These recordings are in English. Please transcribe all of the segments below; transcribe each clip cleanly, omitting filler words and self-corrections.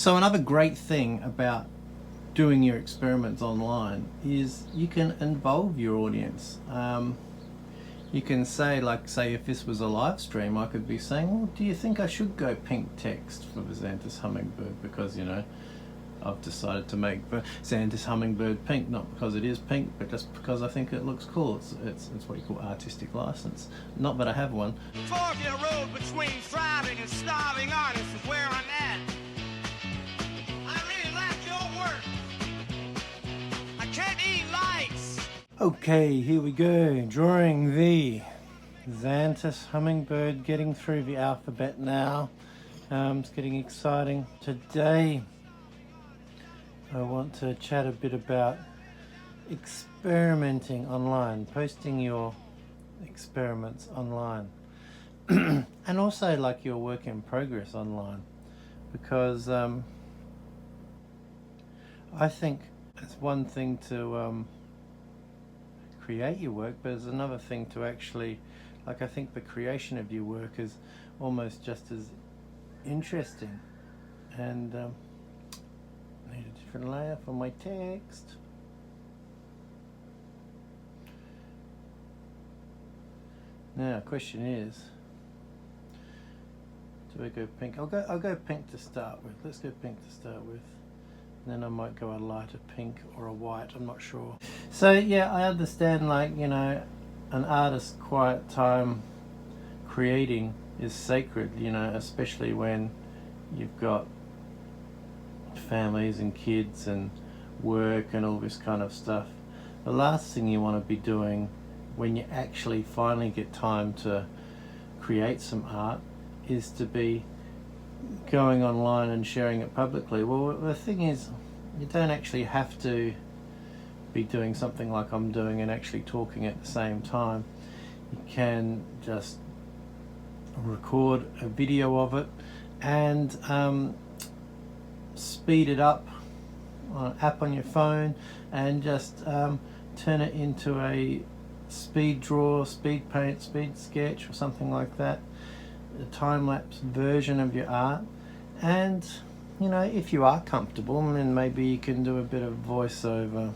So another great thing about doing your experiments online is you can involve your audience. You can say, like, say if this was a live stream, I could be saying, well, do you think I should go pink text for the Xanthus hummingbird? Because, you know, I've decided to make the Xanthus hummingbird pink, not because it is pink, but just because I think it looks cool. It's what you call artistic license. Not that I have one. Fork in the road between thriving and starving artists is where I'm at. I really like your work. I can't eat lights. Okay, here we go, drawing the Xanthus hummingbird, getting through the alphabet now. It's getting exciting. Today I want to chat a bit about experimenting online, posting your experiments online, and also like your work in progress online, because I think it's one thing to create your work, but it's another thing to actually, like, I think the creation of your work is almost just as interesting. And I need a different layer for my text. Now, question is, do I go pink? I'll go pink to start with. Let's go pink to start with. Then I might go a lighter pink or a white, I'm not sure. So yeah, I understand, like, you know, an artist's quiet time creating is sacred, you know, especially when you've got families and kids and work and all this kind of stuff. The last thing you want to be doing when you actually finally get time to create some art is to be going online and sharing it publicly. Well, the thing is, you don't actually have to be doing something like I'm doing and actually talking at the same time. You can just record a video of it and speed it up on an app on your phone and just turn it into a speed draw, speed paint, speed sketch or something like that, a time-lapse version of your art. And you know, if you are comfortable, then maybe you can do a bit of voiceover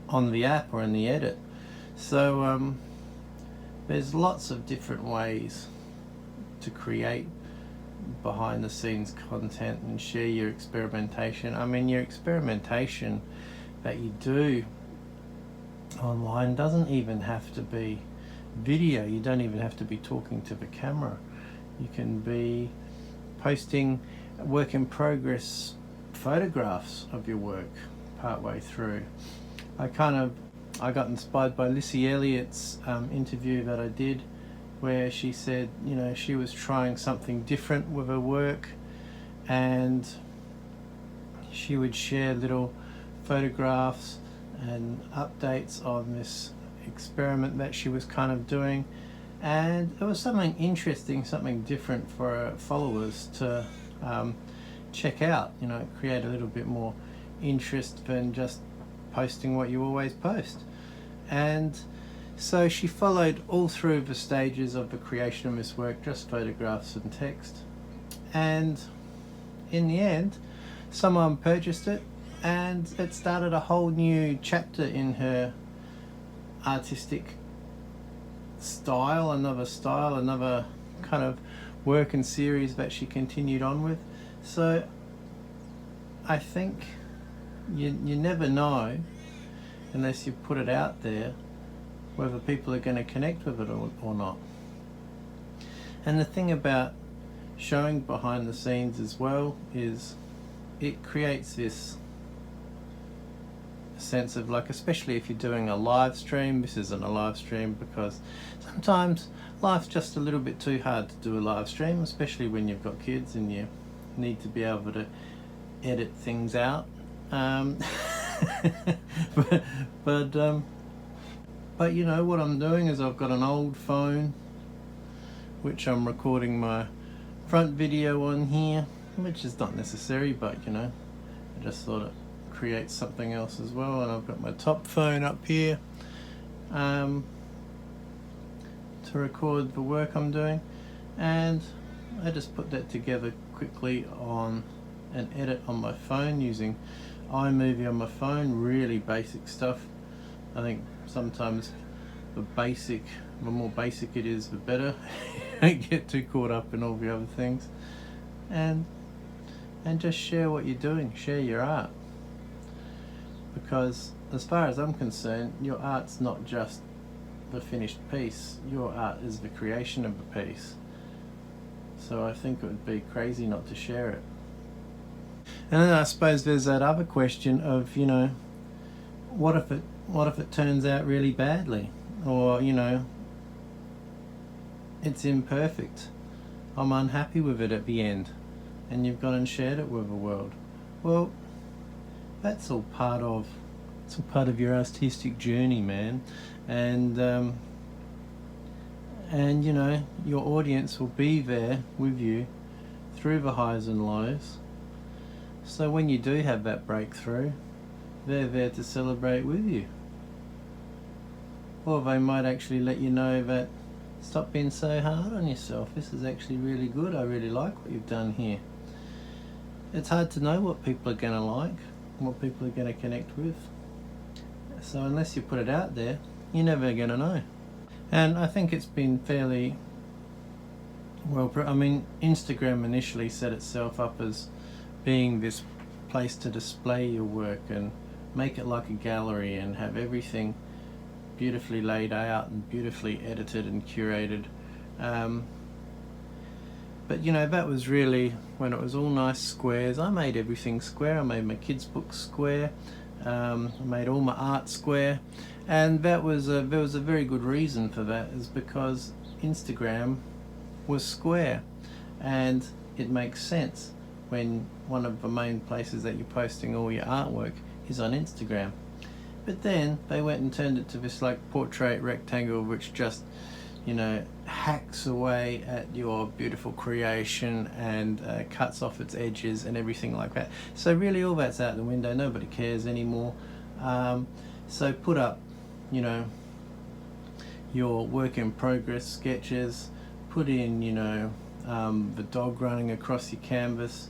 on the app or in the edit. So there's lots of different ways to create behind the scenes content and share your experimentation. I mean, your experimentation that you do online doesn't even have to be video. You don't even have to be talking to the camera. You can be posting work in progress photographs of your work partway through. I got inspired by Lissy Elliott's interview that I did, where she said, you know, she was trying something different with her work, and she would share little photographs and updates on this experiment that she was kind of doing. And it was something interesting, something different for her followers to check out, you know, create a little bit more interest than just posting what you always post. And so she followed all through the stages of the creation of this work, just photographs and text. And in the end, someone purchased it, and it started a whole new chapter in her artistic style, another kind of work and series that she continued on with. So I think you never know, unless you put it out there, whether people are going to connect with it or not. And the thing about showing behind the scenes as well is it creates this sense of, like, especially if you're doing a live stream. This isn't a live stream because sometimes life's just a little bit too hard to do a live stream, especially when you've got kids and you need to be able to edit things out. But you know what I'm doing is I've got an old phone which I'm recording my front video on here, which is not necessary, but you know, I just thought it creates something else as well. And I've got my top phone up here to record the work I'm doing, and I just put that together quickly on and edit on my phone using iMovie on my phone. Really basic stuff. I think sometimes the more basic it is, the better. Don't get too caught up in all the other things, and just share what you're doing. Share your art, because as far as I'm concerned, your art's not just the finished piece. Your art is the creation of the piece. So I think it would be crazy not to share it. And then I suppose there's that other question of, you know, what if it turns out really badly, or, you know, it's imperfect. I'm unhappy with it at the end, and you've gone and shared it with the world. Well, that's all part of your artistic journey, man. And you know, your audience will be there with you through the highs and lows. So when you do have that breakthrough, they're there to celebrate with you. Or they might actually let you know that, stop being so hard on yourself, this is actually really good, I really like what you've done here. It's hard to know what people are going to like, what people are going to connect with. So unless you put it out there, you're never going to know. And I think it's been fairly well, I mean, Instagram initially set itself up as being this place to display your work and make it like a gallery and have everything beautifully laid out and beautifully edited and curated. But you know, that was really when it was all nice squares. I made everything square. I made my kids' book square. I made all my art square, and there was a very good reason for that, is because Instagram was square, and it makes sense when one of the main places that you're posting all your artwork is on Instagram. But then they went and turned it to this like portrait rectangle, which just, you know, hacks away at your beautiful creation and cuts off its edges and everything like that. So really all that's out the window. Nobody cares anymore. So put up, you know, your work in progress sketches, put in, you know, the dog running across your canvas,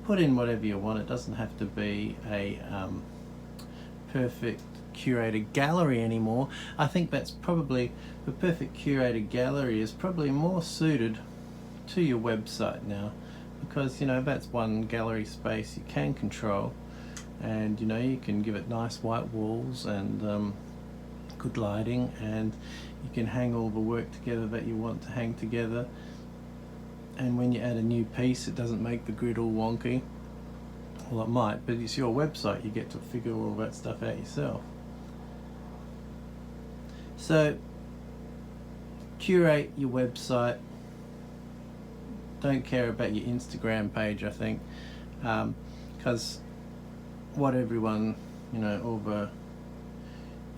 put in whatever you want. It doesn't have to be a perfect curated gallery anymore. I think that's probably, the perfect curated gallery is probably more suited to your website now, because, you know, that's one gallery space you can control, and you know, you can give it nice white walls and good lighting, and you can hang all the work together that you want to hang together. And when you add a new piece, it doesn't make the grid all wonky. Well, it might, but it's your website, you get to figure all that stuff out yourself. So curate your website. Don't care about your Instagram page, I think, because what everyone, you know, all the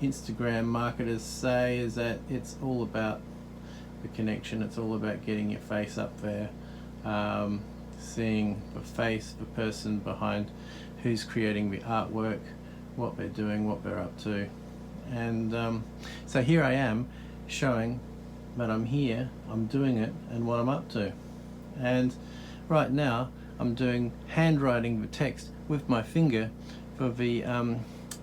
Instagram marketers say is that it's all about the connection. It's all about getting your face up there, seeing the face, the person behind who's creating the artwork, what they're doing, what they're up to. And so here I am showing that I'm here, I'm doing it, and what I'm up to. And right now I'm doing handwriting the text with my finger for the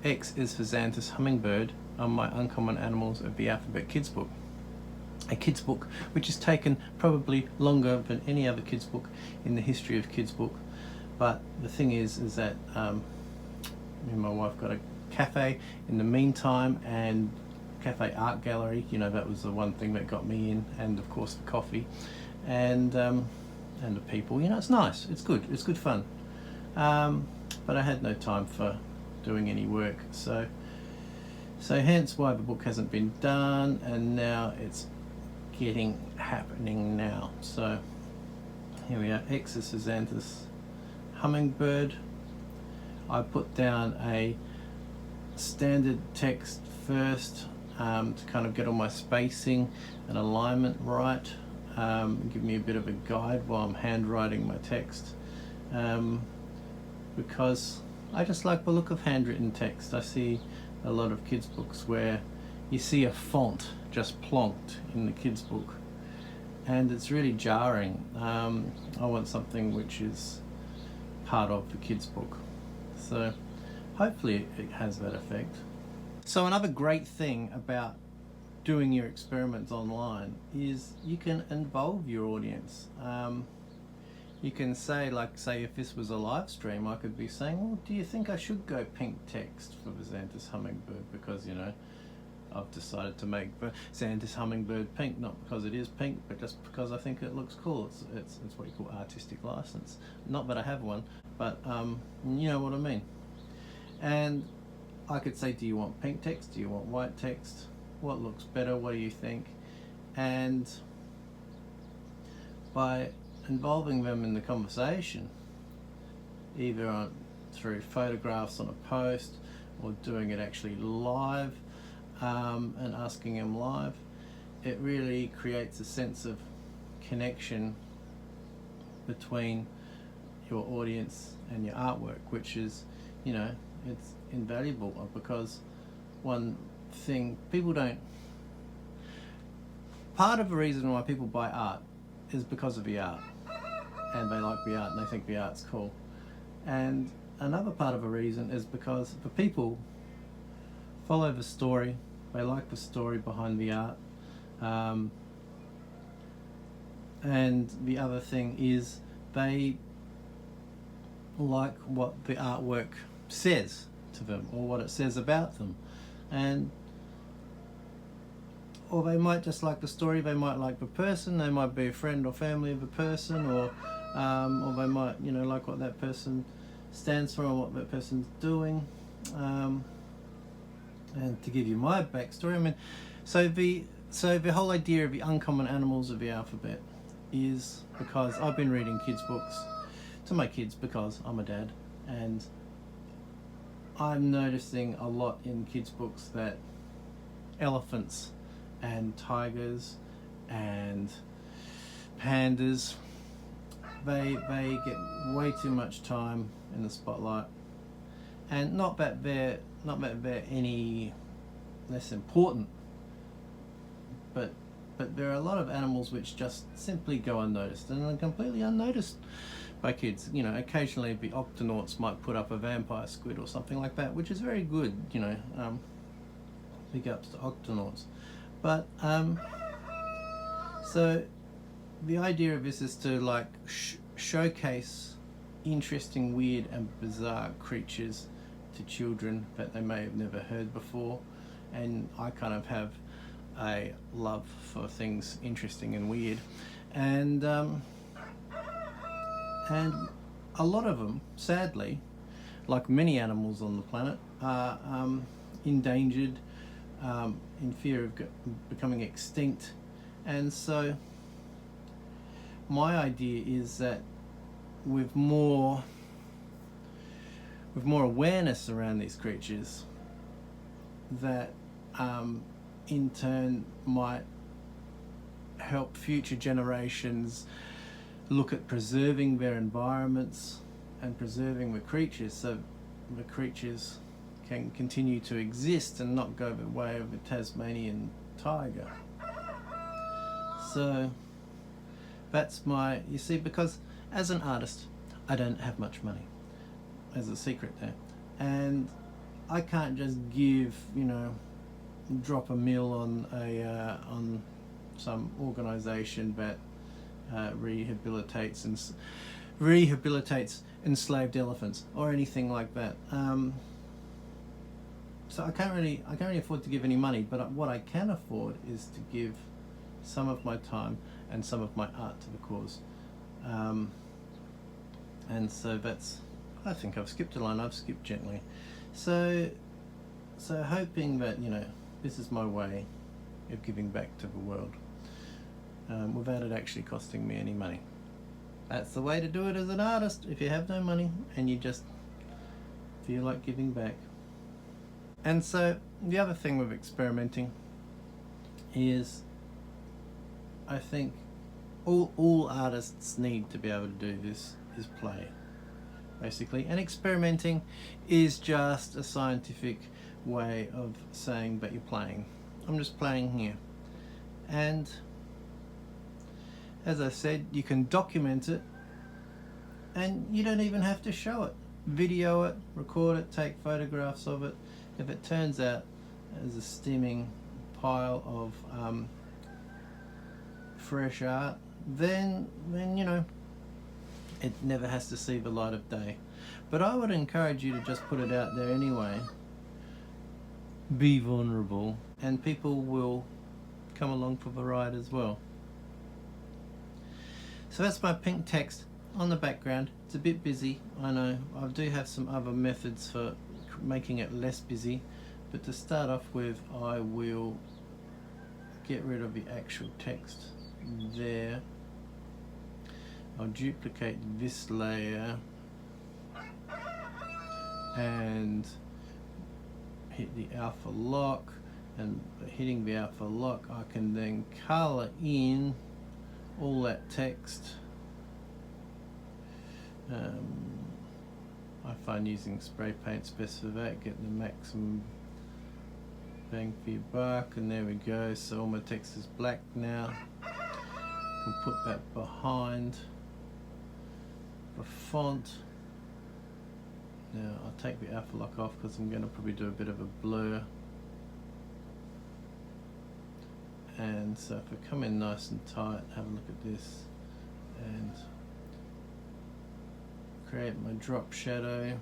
X is for Xanthus hummingbird on my Uncommon Animals of the Alphabet kids book. A kids book which has taken probably longer than any other kids book in the history of kids book. But the thing is that me and my wife got a cafe in the meantime, and cafe art gallery, you know, that was the one thing that got me in, and of course the coffee and the people. You know, it's nice, it's good fun, but I had no time for doing any work, so hence why the book hasn't been done, and now it's happening now. So here we are, Exus Xanthus hummingbird. I put down a standard text first to kind of get all my spacing and alignment right, give me a bit of a guide while I'm handwriting my text, because I just like the look of handwritten text. I see a lot of kids books where you see a font just plonked in the kids book, and it's really jarring. I want something which is part of the kids' book. So hopefully it has that effect. So another great thing about doing your experiments online is you can involve your audience. You can say, like, say if this was a live stream, I could be saying, well, do you think I should go pink text for the Xanthus hummingbird? Because, you know, I've decided to make Xanthus hummingbird pink, not because it is pink, but just because I think it looks cool. It's what you call artistic license. Not that I have one, but you know what I mean. And I could say, do you want pink text? Do you want white text? What looks better? What do you think? And by involving them in the conversation, either through photographs on a post or doing it actually live, and asking them live, it really creates a sense of connection between your audience and your artwork, which is, you know, it's invaluable. Because one thing people don't, part of the reason why people buy art is because of the art, and they like the art and they think the art's cool. And another part of the reason is because the people follow the story, they like the story behind the art, and the other thing is they like what the artwork says to them, or what it says about them. And or they might just like the story, they might like the person, they might be a friend or family of the person, or they might, you know, like what that person stands for or what that person's doing. And to give you my backstory, I mean, so the whole idea of the uncommon animals of the alphabet is because I've been reading kids' books to my kids because I'm a dad, and I'm noticing a lot in kids' books that elephants and tigers and pandas, they get way too much time in the spotlight. And not that they're any less important, but there are a lot of animals which just simply go unnoticed, and are completely unnoticed by kids. You know, occasionally the octonauts might put up a vampire squid or something like that, which is very good, you know, big ups to octonauts. But so the idea of this is to like showcase interesting, weird and bizarre creatures to children that they may have never heard before. And I kind of have a love for things interesting and weird, and a lot of them, sadly, like many animals on the planet, are endangered, in fear of becoming extinct. And so my idea is that with more awareness around these creatures, that in turn might help future generations look at preserving their environments and preserving the creatures, so the creatures can continue to exist and not go the way of the Tasmanian tiger. So that's my, you see, because as an artist I don't have much money, as a secret there, and I can't just give, you know, drop a mill on some organisation that rehabilitates enslaved elephants or anything like that. So I can't really afford to give any money, but what I can afford is to give some of my time and some of my art to the cause. And so that's, I think I've skipped a line, I've skipped gently. So hoping that, you know, this is my way of giving back to the world, without it actually costing me any money. That's the way to do it as an artist, if you have no money and you just feel like giving back. And so the other thing with experimenting is, I think all artists need to be able to do this, is play, basically. And experimenting is just a scientific way of saying that you're playing. I'm just playing here. And as I said, you can document it, And you don't even have to show it. Video it, record it, take photographs of it. If it turns out as a steaming pile of fresh art, then you know, it never has to see the light of day. But I would encourage you to just put it out there anyway. Be vulnerable, and people will come along for the ride as well. So that's my pink text on the background. It's a bit busy, I know. I do have some other methods for making it less busy, but to start off with, I will get rid of the actual text there. I'll duplicate this layer and hit the alpha lock, and hitting the alpha lock I can then color in all that text. I find using spray paint's best for that, getting the maximum bang for your buck, and there we go. So all my text is black now. I can put that behind the font. Now I'll take the alpha lock off because I'm going to probably do a bit of a blur. And so if I come in nice and tight, have a look at this and create my drop shadow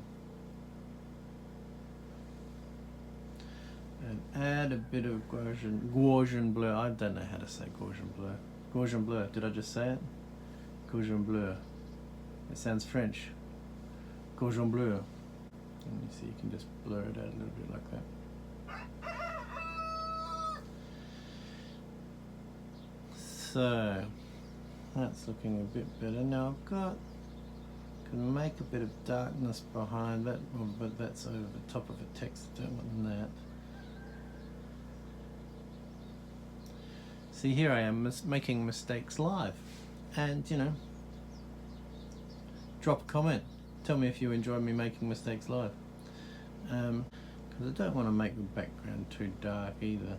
and add a bit of Gaussian blur. I don't know how to say Gaussian blur. Gaussian blur, did I just say it? Gaussian blur. It sounds French. Gaussian blur. And you see, you can just blur it out a little bit like that. So that's looking a bit better. Now can make a bit of darkness behind that, but that's over the top of the text. I don't want that. See, here I am making mistakes live, and you know, drop a comment. Tell me if you enjoy me making mistakes live, because I don't want to make the background too dark either.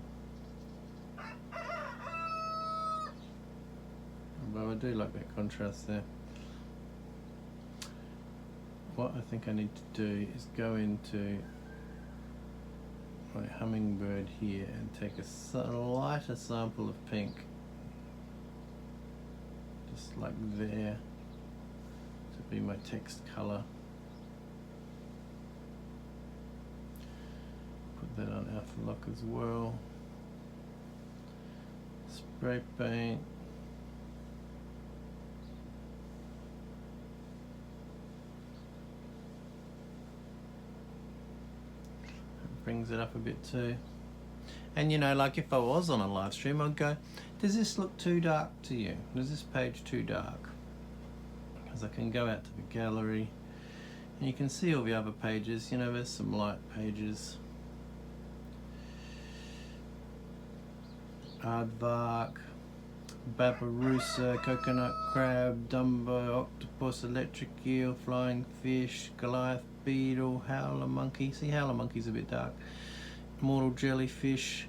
But I do like that contrast there. What I think I need to do is go into my hummingbird here and take a lighter sample of pink, just like there, to be my text color. Put that on alpha lock as well. Spray paint. Brings it up a bit too. And you know, like if I was on a live stream, I'd go, does this look too dark to you? Is this page too dark? Because I can go out to the gallery and you can see all the other pages. You know, there's some light pages. Aardvark, Babirusa, coconut crab, Dumbo, octopus, electric eel, flying fish, Goliath beetle, howler monkey. See, howler monkey's a bit dark. Mortal jellyfish,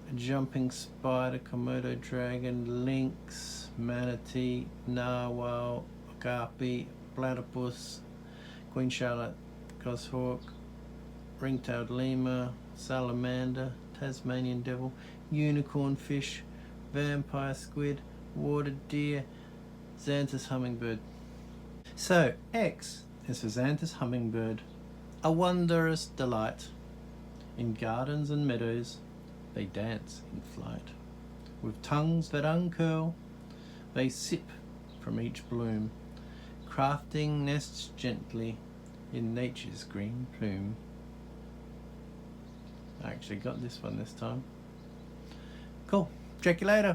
a jumping spider, Komodo dragon, lynx, manatee, narwhal, okapi, platypus, queen charlotte, goshawk, ring-tailed lemur, salamander, Tasmanian devil, unicorn fish, vampire squid, water deer, Xanthus hummingbird. So X is for Xanthus hummingbird, a wondrous delight. In gardens and meadows they dance in flight. With tongues that uncurl, they sip from each bloom, crafting nests gently in nature's green plume. I actually got this one this time. Cool. Check you later.